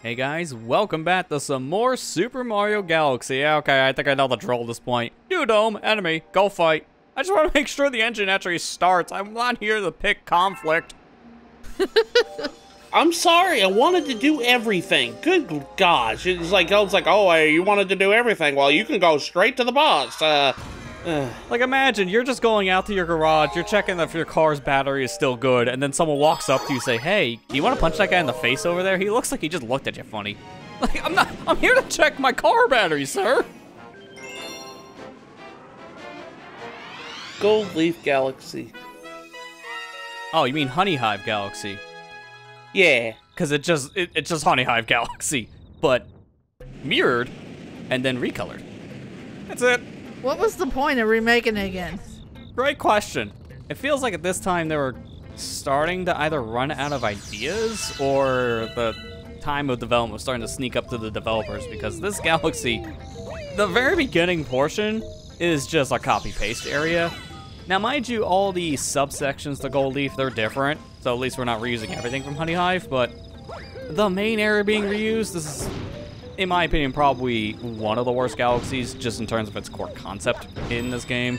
Hey guys, welcome back to some more Super Mario Galaxy. Yeah, okay, I think I know the drill at this point. New dome, enemy, go fight. I just want to make sure the engine actually starts. I'm not here to pick conflict. I'm sorry, I wanted to do everything. Good gosh. It's like, oh, you wanted to do everything. Well, you can go straight to the boss. Like, imagine, you're just going out to your garage, you're checking if your car's battery is still good, and then someone walks up to you and say, hey, do you want to punch that guy in the face over there? He looks like he just looked at you funny. Like, I'm here to check my car battery, sir. Gold Leaf Galaxy. Oh, you mean Honey Hive Galaxy? Yeah. Because it's just Honey Hive Galaxy, but mirrored and then recolored. That's it. What was the point of remaking it again? Great question. It feels like at this time they were starting to either run out of ideas or the time of development was starting to sneak up to the developers, because this galaxy, the very beginning portion is just a copy-paste area. Now, mind you, all the subsections to Gold Leaf, they're different, so at least we're not reusing everything from Honey Hive, but the main area being reused, this is, in my opinion, probably one of the worst galaxies, just in terms of its core concept in this game.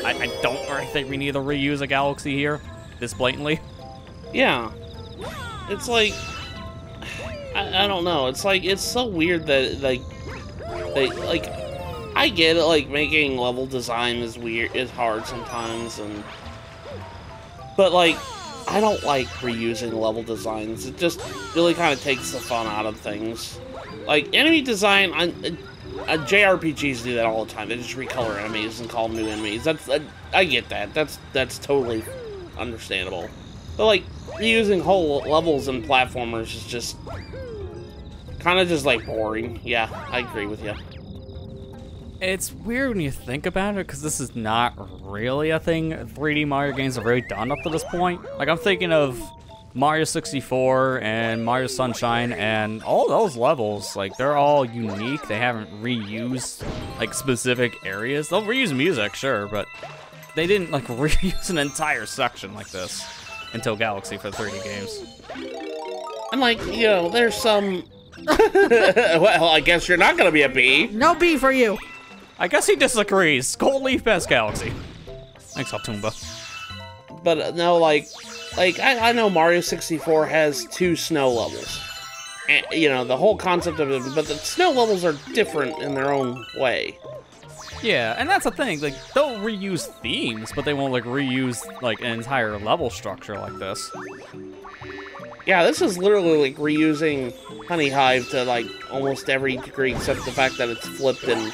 I don't really think we need to reuse a galaxy here, this blatantly. Yeah. It's like, I don't know, it's like, it's so weird that, like, I get it, like, making level design is weird, is hard sometimes, but, like, I don't like reusing level designs. It just really kind of takes the fun out of things. Like, enemy design, JRPGs do that all the time. They just recolor enemies and call them new enemies. I get that. That's totally understandable. But, like, reusing whole levels in platformers is just kind of just, like, boring. Yeah, I agree with you. It's weird when you think about it, because this is not really a thing 3D Mario games have really done up to this point. Like, I'm thinking of Mario 64 and Mario Sunshine, and all those levels, like, they're all unique. They haven't reused, like, specific areas. They'll reuse music, sure, but they didn't, like, reuse an entire section like this until Galaxy for 3D games. I'm like, you know, there's some... Well, I guess you're not gonna be a B. No B for you. I guess he disagrees. Gold Leaf best Galaxy. Thanks, Altumba. But no, like I know Mario 64 has 2 snow levels. And, you know, the whole concept of it, but the snow levels are different in their own way. Yeah, and that's the thing, like, they'll reuse themes, but they won't, like, reuse, like, an entire level structure like this. Yeah, this is literally, like, reusing Honey Hive to, like, almost every degree, except the fact that it's flipped and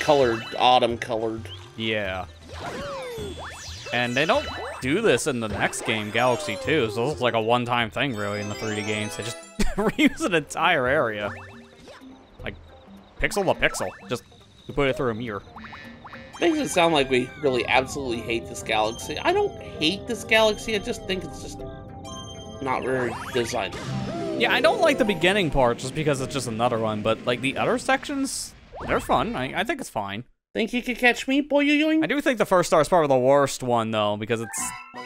colored, autumn-colored. Yeah. And they don't do this in the next game, Galaxy 2, so this is like a one-time thing, really, in the 3D games. They just reuse an entire area. Like, pixel to pixel. Just to put it through a mirror. Makes it sound like we really absolutely hate this galaxy. I don't hate this galaxy, I just think it's just not very designed. Yeah, I don't like the beginning part just because it's just another one, but, like, the other sections, they're fun. I think it's fine. Think you could catch me, boy yoing? I do think the first star is probably the worst one, though, because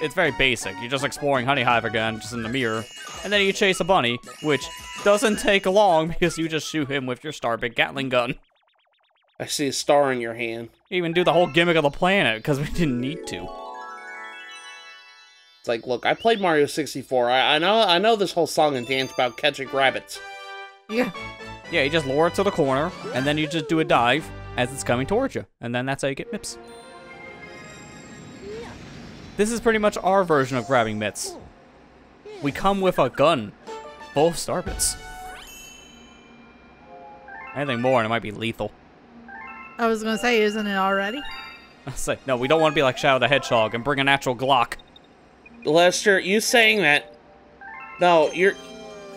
it's very basic. You're just exploring Honey Hive again, just in the mirror, and then you chase a bunny, which doesn't take long because you just shoot him with your Star-Big Gatling gun. I see a star in your hand. You even do the whole gimmick of the planet, because we didn't need to. It's like, look, I played Mario 64. I know this whole song and dance about catching rabbits. Yeah. Yeah, you just lure it to the corner, and then you just do a dive as it's coming towards you, and then that's how you get Mips. This is pretty much our version of grabbing Mitts. We come with a gun full of star bits. Anything more and it might be lethal. I was gonna say, isn't it already? I say, no, we don't want to be like Shadow the Hedgehog and bring a natural Glock. Lester, you saying that... No,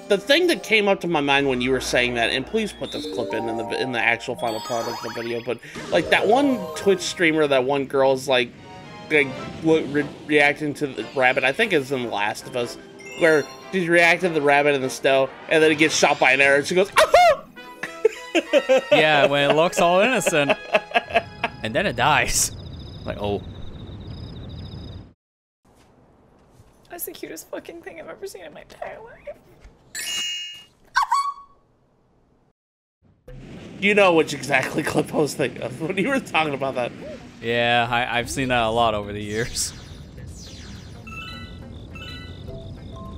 the thing that came up to my mind when you were saying that, and please put this clip in the actual final product of the video, but like that one Twitch streamer, that one girl's like reacting to the rabbit, I think it's in The Last of Us, where she's reacting to the rabbit in the snow, and then it gets shot by an arrow, and she goes, ah! Yeah, when it looks all innocent, and then it dies. Like, oh. That's the cutest fucking thing I've ever seen in my entire life. You know which exactly clip I was thinking of when you were talking about that. Yeah, I've seen that a lot over the years.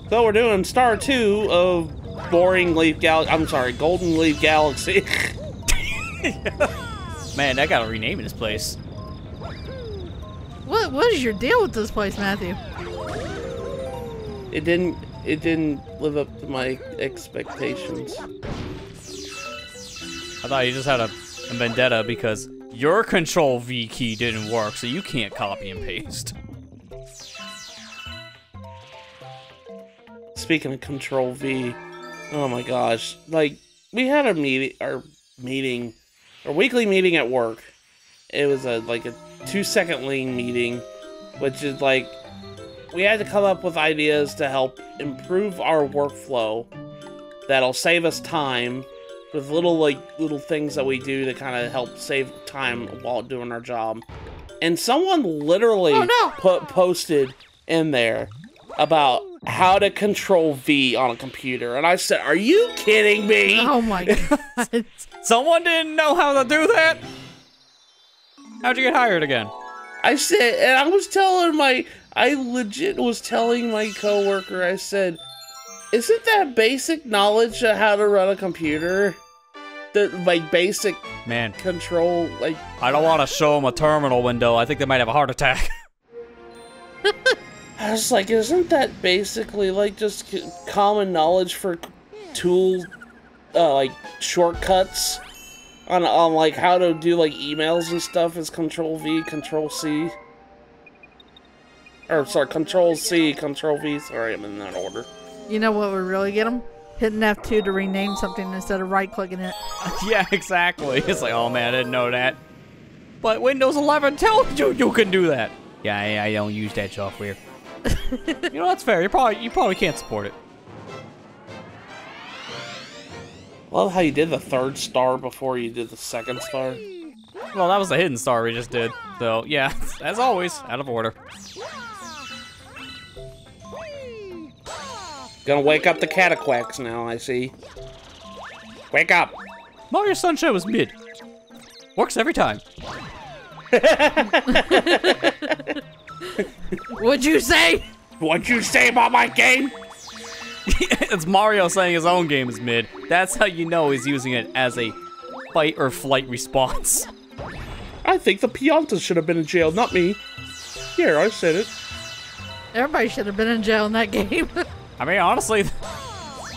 So we're doing Star 2 of Golden Leaf Galaxy. Man, I gotta rename this place. What is your deal with this place, Matthew? It didn't live up to my expectations. I thought you just had a vendetta because your Control V key didn't work, so you can't copy and paste. Speaking of Control V, oh my gosh. Like, we had our weekly meeting at work. It was like a 2-second lean meeting, which is like, we had to come up with ideas to help improve our workflow that'll save us time with little things that we do to kind of help save time while doing our job. And someone literally posted in there about how to control V on a computer. And I said, are you kidding me? Oh my god. Someone didn't know how to do that? How'd you get hired again? I said, and I legit was telling my coworker, I said, isn't that basic knowledge of how to run a computer? The, like, basic control, like... I don't want to show them a terminal window. I think they might have a heart attack. I was like, isn't that basically, like, just common knowledge for tool, like, shortcuts? On like, how to do, like, emails and stuff is Control-V, Control-C. Or, sorry, Control-C, Control-V. Sorry, I'm in that order. You know what would really get them? Hitting F2 to rename something instead of right-clicking it. Yeah, exactly. It's like, oh man, I didn't know that. But Windows 11 tells you can do that. Yeah, I don't use that software. You know, that's fair. You probably can't support it. Love how you did the 3rd star before you did the 2nd star. Well, that was the hidden star we just did. So, yeah, as always, out of order. Gonna wake up the cataquacks now, I see. Wake up! Mario Sunshine was mid. Works every time. What'd you say? What'd you say about my game? It's Mario saying his own game is mid. That's how you know he's using it as a fight or flight response. I think the Piantas should have been in jail, not me. Here, I said it. Everybody should have been in jail in that game. I mean, honestly,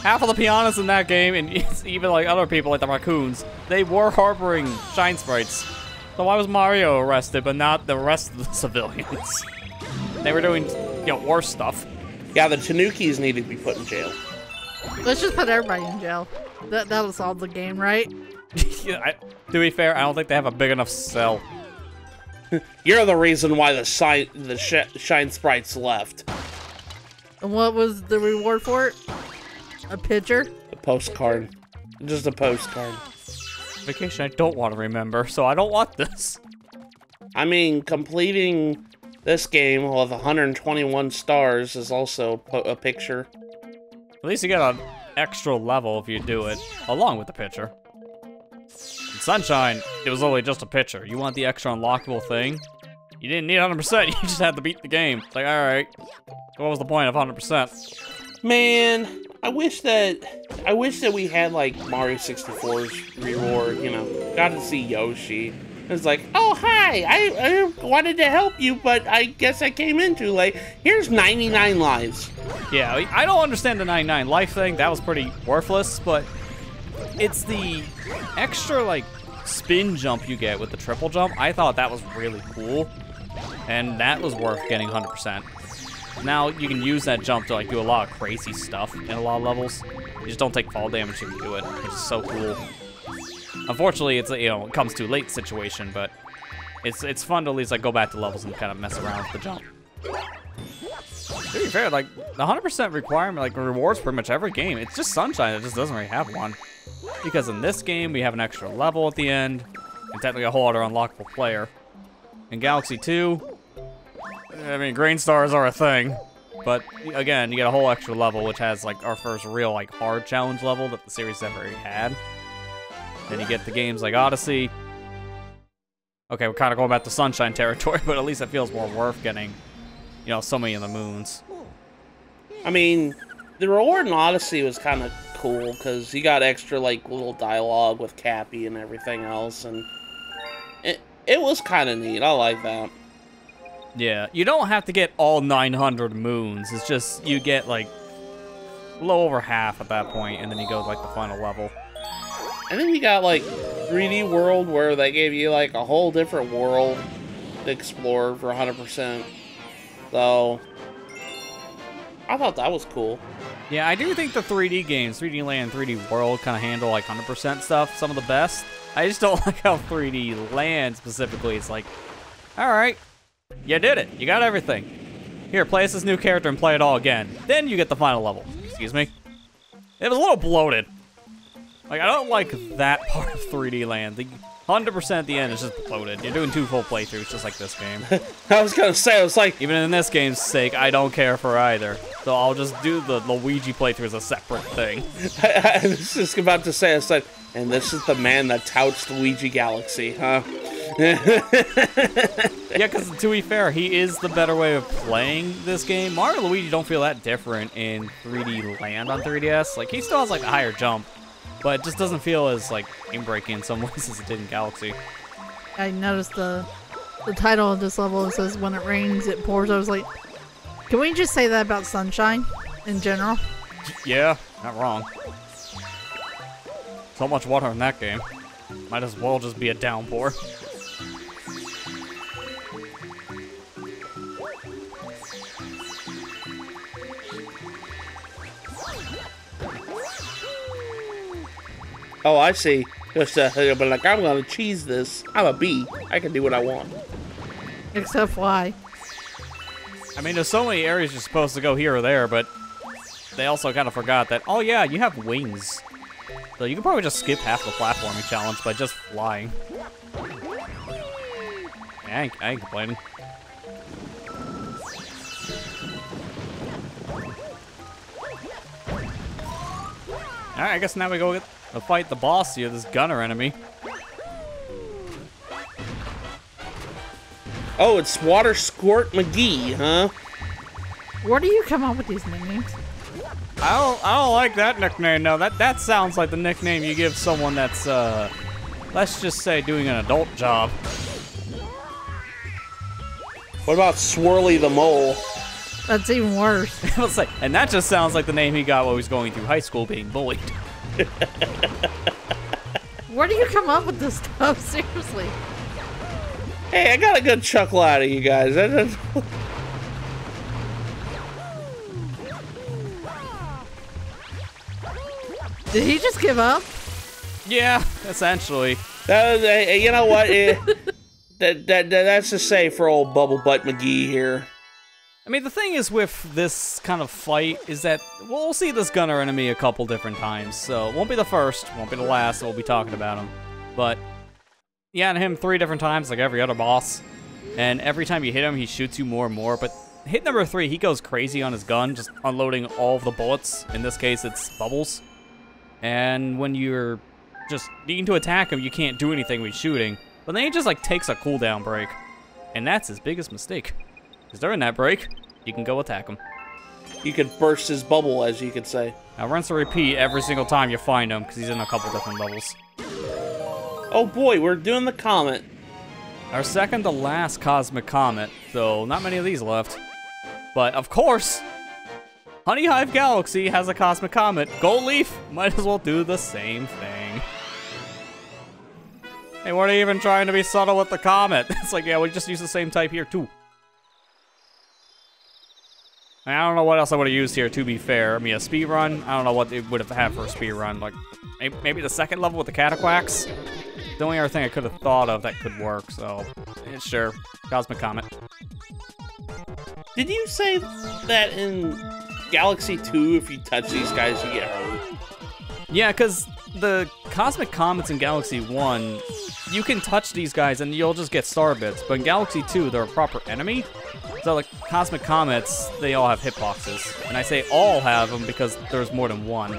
half of the pianos in that game, and even like other people like the raccoons, they were harboring shine sprites. So why was Mario arrested, but not the rest of the civilians? They were doing, you know, worse stuff. Yeah, the Tanukis needed to be put in jail. Let's just put everybody in jail. That'll solve the game, right? Yeah, to be fair, I don't think they have a big enough cell. You're the reason why the shine sprites left. And what was the reward for it? A picture? A postcard. Just a postcard. Vacation I don't want to remember, so I don't want this. I mean, completing this game with 121 stars is also a picture. At least you get an extra level if you do it, along with the picture. In Sunshine, it was only just a picture. You want the extra unlockable thing? You didn't need 100%, you just had to beat the game. It's like, alright, what was the point of 100%? Man, I wish that we had, like, Mario 64's reward, you know. Got to see Yoshi. It's like, oh, hi, I wanted to help you, but I guess I came in too late. Here's 99 lives. Yeah, I don't understand the 99 life thing. That was pretty worthless, but it's the extra, like, spin jump you get with the triple jump. I thought that was really cool, and that was worth getting 100%. Now, you can use that jump to, like, do a lot of crazy stuff in a lot of levels. You just don't take fall damage if you do it, which is so cool. Unfortunately, it's, you know, it comes too late situation, but it's fun to at least, like, go back to levels and kind of mess around with the jump. To be fair, like, the 100% requirement, like, rewards pretty much every game. It's just Sunshine that just doesn't really have one. Because in this game, we have an extra level at the end, and technically a whole other unlockable player. In Galaxy 2, I mean, green stars are a thing, but again, you get a whole extra level, which has, like, our first real, like, hard challenge level that the series ever had. Then you get the games like Odyssey. Okay, we're kind of going back to Sunshine territory, but at least it feels more worth getting, you know, so many of the moons. I mean, the reward in Odyssey was kind of cool because you got extra like little dialogue with Cappy and everything else, and it was kind of neat. I like that. Yeah, you don't have to get all 900 moons. It's just you get like a little over half at that point, and then you go to like the final level. And then you got like 3D World where they gave you like a whole different world to explore for 100%. So I thought that was cool. Yeah, I do think the 3D games, 3D Land, 3D World, kind of handle like 100% stuff, some of the best. I just don't like how 3D Land specifically, it's like, all right, you did it. You got everything. Here, play as this new character and play it all again. Then you get the final level. Excuse me. It was a little bloated. Like, I don't like that part of 3D Land. The 100% at the end is just bloated. You're doing 2 full playthroughs, just like this game. I was gonna say, I was like... Even in this game's sake, I don't care for either. So I'll just do the Luigi playthrough as a separate thing. I was just about to say, it's like, and this is the man that touts Luigi Galaxy, huh? Yeah, because to be fair, he is the better way of playing this game. Mario and Luigi don't feel that different in 3D Land on 3DS. Like, he still has, like, a higher jump, but it just doesn't feel as, like, game-breaking in some ways as it did in Galaxy. I noticed the title of this level, it says, when it rains, it pours. I was like, can we just say that about Sunshine in general? Yeah, not wrong. So much water in that game. Might as well just be a downpour. Oh, I see. Just, but like, I'm gonna cheese this. I'm a bee. I can do what I want. Except why? I mean, there's so many areas you're supposed to go here or there, but they also kind of forgot that, oh yeah, you have wings. So you can probably just skip half the platforming challenge by just flying. I ain't complaining. Alright, I guess now we go get to fight the boss here, this gunner enemy. Oh, it's Water Squirt McGee, huh? Where do you come up with these nicknames? I don't like that nickname. No, that sounds like the nickname you give someone that's let's just say doing an adult job. What about Swirly the Mole? That's even worse. I was like, and that just sounds like the name he got while he was going through high school being bullied. Where do you come up with this stuff? Seriously. Hey, I got a good chuckle out of you guys. Did he just give up? Yeah, essentially. You know what? That's to say for old Bubble Butt McGee here. I mean, the thing is with this kind of fight is that we'll see this gunner enemy a couple different times. So it won't be the first, won't be the last that we'll be talking about him. But yeah, and him 3 different times like every other boss. And every time you hit him, he shoots you more and more. But hit number 3, he goes crazy on his gun, just unloading all of the bullets. In this case, it's bubbles. And when you're just needing to attack him, you can't do anything with shooting. But then he just like takes a cooldown break. And that's his biggest mistake. Because during that break, you can go attack him. You could burst his bubble, as you could say. Now rinse and repeat every single time you find him, because he's in a couple different levels. Oh boy, we're doing the comet. Our second to last Cosmic Comet, so not many of these left. But of course, Honey Hive Galaxy has a Cosmic Comet. Gold Leaf might as well do the same thing. Hey, weren't even trying to be subtle with the comet. It's like, yeah, we just use the same type here too. I don't know what else I would have used here, to be fair. I mean, a speed run, I don't know what it would have had for a speed run. Like, maybe the second level with the Cataquacks? The only other thing I could have thought of that could work, so yeah, sure. Cosmic Comet. Did you say that in Galaxy 2, if you touch these guys, you get hurt? Yeah, because the Cosmic Comets in Galaxy 1, you can touch these guys and you'll just get star bits. But in Galaxy 2, they're a proper enemy. So, like, Cosmic Comets, they all have hitboxes. And I say all have them because there's more than one.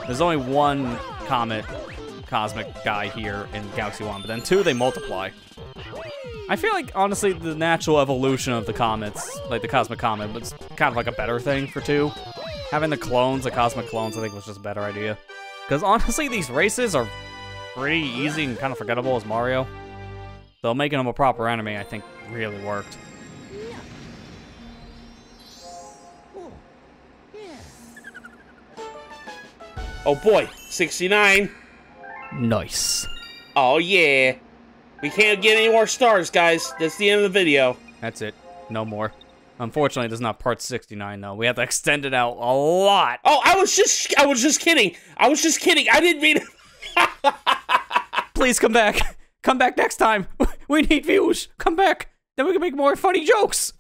There's only one comet cosmic guy here in Galaxy 1, but then 2, they multiply. I feel like, honestly, the natural evolution of the comets, like the Cosmic Comet, was kind of like a better thing for 2. Having the clones, the Cosmic Clones, I think was just a better idea. Because honestly, these races are pretty easy and kind of forgettable as Mario. So making them a proper enemy, I think, really worked. Oh boy, 69. Nice. Oh yeah. We can't get any more stars, guys. That's the end of the video. That's it. No more. Unfortunately, there's not part 69, though. We have to extend it out a lot. Oh, I was just kidding. I was just kidding. I didn't mean it. Please come back. Come back next time. We need views. Come back. Then we can make more funny jokes.